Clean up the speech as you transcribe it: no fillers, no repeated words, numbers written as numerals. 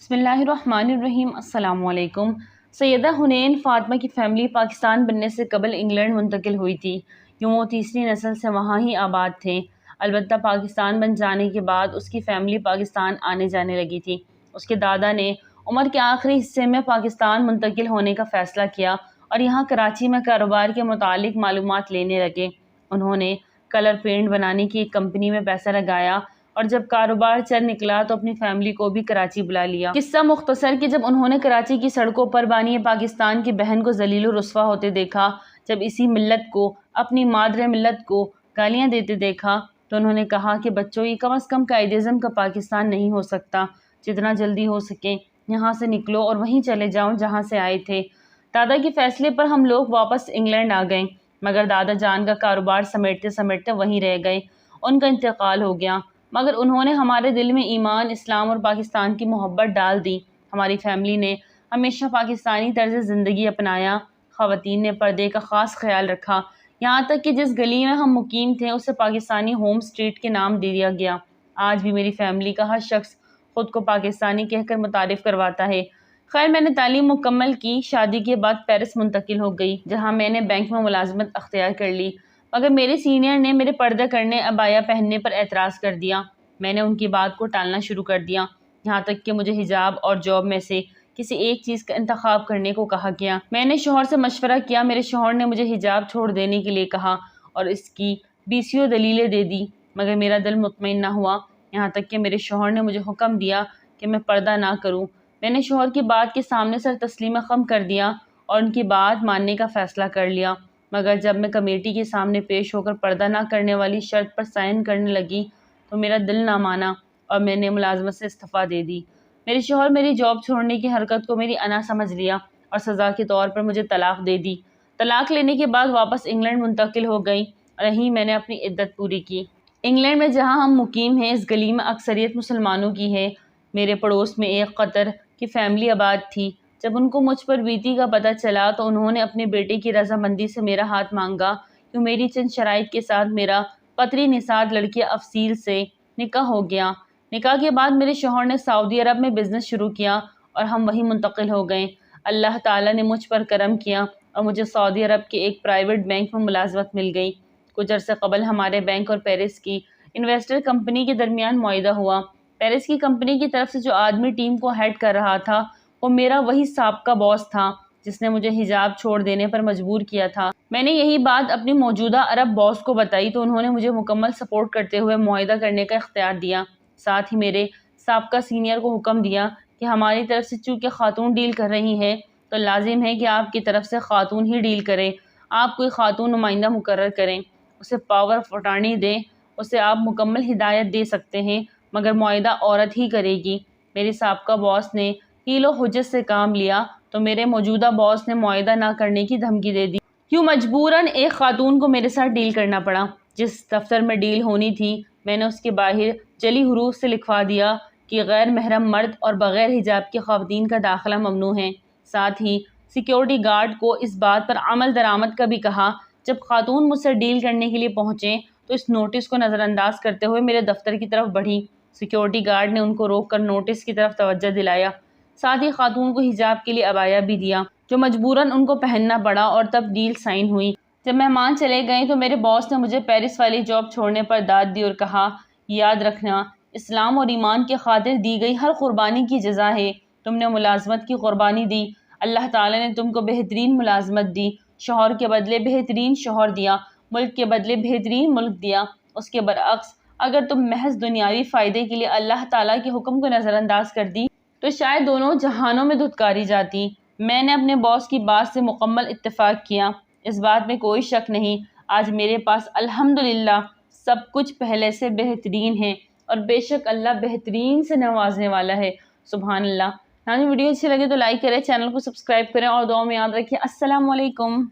बिस्मिल्लाहिर्रहमानिर्रहीम। अस्सलाम वालेकुम। सैयदा हुनैन फ़ातिमा की फ़ैमिली पाकिस्तान बनने से कबल इंग्लैंड मुंतकिल हुई थी। यूँ वो तीसरी नस्ल से वहाँ ही आबाद थे। अलबत्ता पाकिस्तान बन जाने के बाद उसकी फ़ैमिली पाकिस्तान आने जाने लगी थी। उसके दादा ने उम्र के आखिरी हिस्से में पाकिस्तान मुंतकिल होने का फ़ैसला किया और यहाँ कराची में कारोबार के मुतालिक मालूमात लेने लगे। उन्होंने कलर पेंट बनाने की एक कंपनी में पैसा लगाया और जब कारोबार चल निकला तो अपनी फैमिली को भी कराची बुला लिया। किस्सा मुख्तसर कि जब उन्होंने कराची की सड़कों पर बानी पाकिस्तान की बहन को जलील रुस्वा होते देखा, जब इसी मिल्लत को, अपनी मादरे मिल्लत को गालियां देते देखा, तो उन्होंने कहा कि बच्चों, ये कम अज़ कम कायदेज़म का पाकिस्तान नहीं हो सकता। जितना जल्दी हो सके यहाँ से निकलो और वहीं चले जाओ जहाँ से आए थे। दादा के फैसले पर हम लोग वापस इंग्लैंड आ गए, मगर दादा जान का कारोबार समेटते समेटते वहीं रह गए। उनका इंतकाल हो गया, मगर उन्होंने हमारे दिल में ईमान, इस्लाम और पाकिस्तान की मोहब्बत डाल दी। हमारी फैमिली ने हमेशा पाकिस्तानी तर्ज ज़िंदगी अपनाया। ख़वातीन ने पर्दे का ख़ास ख्याल रखा, यहाँ तक कि जिस गली में हम मुकीम थे उसे पाकिस्तानी होम स्ट्रीट के नाम दे दिया गया। आज भी मेरी फैमिली का हर शख्स ख़ुद को पाकिस्तानी कहकर मुतारिफ़ करवाता है। खैर, मैंने तालीम मुकम्मल की, शादी के बाद पेरिस मुंतकिल हो गई, जहाँ मैंने बैंक में मुलाजमत अख्तियार कर ली। मगर मेरे सीनियर ने मेरे पर्दा करने, अबाया पहनने पर एतराज़ कर दिया। मैंने उनकी बात को टालना शुरू कर दिया, यहाँ तक कि मुझे हिजाब और जॉब में से किसी एक चीज़ का इंतखाब करने को कहा गया। मैंने शोहर से मशवरा किया। मेरे शोहर ने मुझे हिजाब छोड़ देने के लिए कहा और इसकी बीसियों दलीलें दे दी, मगर मेरा दिल मुतमईन ना हुआ। यहाँ तक कि मेरे शोहर ने मुझे हुक्म दिया कि मैं पर्दा ना करूँ। मैंने शोहर की बात के सामने सर तस्लीम खम कर दिया और उनकी बात मानने का फ़ैसला कर लिया। मगर जब मैं कमेटी के सामने पेश होकर पर्दा ना करने वाली शर्त पर साइन करने लगी तो मेरा दिल ना माना और मैंने मुलाजमत से इस्तीफ़ा दे दी। मेरे शोहर मेरी जॉब छोड़ने की हरकत को मेरी अना समझ लिया और सज़ा के तौर पर मुझे तलाक दे दी। तलाक लेने के बाद वापस इंग्लैंड मुंतकिल हो गई और यहीं मैंने अपनी इद्दत पूरी की। इंग्लैंड में जहाँ हम मुकीम हैं, इस गली में अक्सरियत मुसलमानों की है। मेरे पड़ोस में एक कतर की फ़ैमिली आबाद थी। जब उनको मुझ पर बीती का पता चला तो उन्होंने अपने बेटे की रजामंदी से मेरा हाथ मांगा कि मेरी चंद शराइत के साथ मेरा पतरी निसाद लड़की अफसील से निकाह हो गया। निकाह के बाद मेरे शौहर ने सऊदी अरब में बिज़नेस शुरू किया और हम वहीं मुंतकिल हो गए। अल्लाह ताला ने मुझ पर करम किया और मुझे सऊदी अरब के एक प्राइवेट बैंक में मुलाजमत मिल गई। कुछ अर्से कबल हमारे बैंक और पेरिस की इन्वेस्टर कंपनी के दरमियान मुआहिदा हुआ। पेरिस की कंपनी की तरफ से जो आदमी टीम को हेड कर रहा था वो मेरा वही साबका बॉस था जिसने मुझे हिजाब छोड़ देने पर मजबूर किया था। मैंने यही बात अपनी मौजूदा अरब बॉस को बताई तो उन्होंने मुझे मुकम्मल सपोर्ट करते हुए मुआहिदा करने का इख्तियार दिया। साथ ही मेरे साबका सीनियर को हुक्म दिया कि हमारी तरफ से चूँकि खातून डील कर रही है तो लाजिम है कि आपकी तरफ से खातून ही डील करें। आप कोई खातून नुमाइंदा मुकर्रर करें, उसे पावर ऑफ अटॉर्नी दें, उसे आप मुकम्मल हिदायत दे सकते हैं, मगर मुआहिदा औरत ही करेगी। मेरे साबका बॉस ने हीलो हुज्जत से काम लिया तो मेरे मौजूदा बॉस ने मुआहिदा ना करने की धमकी दे दी। यूँ मजबूरन एक खातून को मेरे साथ डील करना पड़ा। जिस दफ्तर में डील होनी थी मैंने उसके बाहर जली हरूफ से लिखवा दिया कि गैर महरम मर्द और बग़ैर हिजाब की ख़वातीन का दाखिला ममनू है। साथ ही सिक्योरिटी गार्ड को इस बात पर अमल दरामद का भी कहा, जब खातून मुझसे डील करने के लिए पहुँचे तो इस नोटिस को नज़रअंदाज करते हुए मेरे दफ्तर की तरफ बढ़ी। सिक्योरिटी गार्ड ने उनको रोककर नोटिस की तरफ तवज्जो दिलाया। साथ ही खातून को हिजाब के लिए अबाया भी दिया जो मजबूरन उनको पहनना पड़ा और तब डील साइन हुई। जब मेहमान चले गए तो मेरे बॉस ने मुझे पेरिस वाली जॉब छोड़ने पर दाद दी और कहा, याद रखना, इस्लाम और ईमान की खातिर दी गई हर कुर्बानी की जज़ा है। तुमने मुलाजमत की कुर्बानी दी, अल्लाह ताला ने तुमको बेहतरीन मुलाजमत दी। शौहर के बदले बेहतरीन शौहर दिया, मुल्क के बदले बेहतरीन मुल्क दिया। उसके बरअक्स अगर तुम महज दुनियावी फ़ायदे के लिए अल्लाह ताला के हुक्म को नज़रअंदाज कर दी तो शायद दोनों जहानों में धुतकारी जाती। मैंने अपने बॉस की बात से मुकम्मल इत्तेफाक किया, इस बात में कोई शक नहीं। आज मेरे पास अल्हम्दुलिल्लाह सब कुछ पहले से बेहतरीन है और बेशक अल्लाह बेहतरीन से नवाजने वाला है। सुभान अल्लाह। हाँ, वीडियो अच्छी लगे तो लाइक करें, चैनल को सब्सक्राइब करें और दुआ में याद रखिए। अस्सलाम वालेकुम।